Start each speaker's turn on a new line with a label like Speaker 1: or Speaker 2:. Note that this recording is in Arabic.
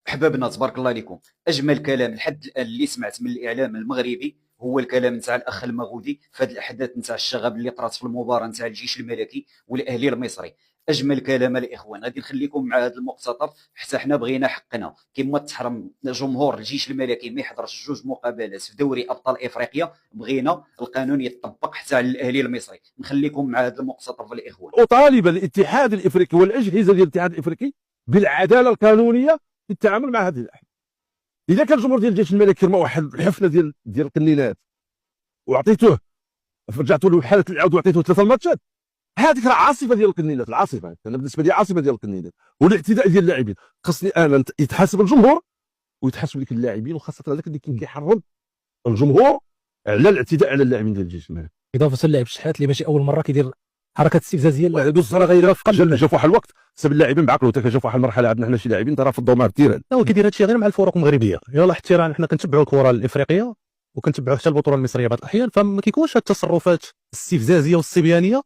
Speaker 1: احبابنا تبارك الله عليكم. اجمل كلام لحد الان اللي سمعت من الاعلام المغربي هو الكلام نتاع الاخ المغودي في هذه الاحداث نتاع الشغب اللي طرات في المباراه نتاع الجيش الملكي والاهلي المصري. اجمل كلام الاخوان، غادي نخليكم مع هذا المقتطف حتى حنا بغينا حقنا. كما تحرم جمهور الجيش الملكي ما يحضرش جوج مقابلات في دوري ابطال افريقيا، بغينا القانون يطبق حتى على الاهلي المصري. نخليكم مع هذا المقتطف الاخوان.
Speaker 2: اطالب الاتحاد الافريقي والاجهزه ديال الاتحاد الافريقي بالعداله القانونيه في التعامل مع هذه الاحداث. اذا كان الجمهور ديال الجيش الملكي رمى واحد الحفنه ديال القنينات وعطيتوه، رجعتوا له حاله العود وعطيتوه 3 الماتشات، هذيك راه عاصفه ديال القنينات. العاصفه انا بالنسبه لي عاصفه ديال القنينات والاعتداء ديال اللاعبين. خصني انا يتحاسب الجمهور ويتحاسب ديك اللاعبين، وخاصه هذاك اللي كيحرض الجمهور على الاعتداء على اللاعبين ديال الجيش الملكي.
Speaker 3: اضافه اللاعب شحات اللي ماشي اول مره كيدير حركات استفزازيه.
Speaker 2: دوز راه غير في قلب جا في واحد الوقت سب اللاعبين بعقلو، حتى جا في واحد المرحله عندنا حنا شي لاعبين ترافضوا مع التيران.
Speaker 3: هو كيدير هادشي غير مع الفرق المغربيه. يلاه احترام، حنا كنتبعوا الكره الافريقيه وكنتبعوا حتى البطوله المصريه بعض الاحيان، فما كيكونش هاد التصرفات الاستفزازيه والصبيانيه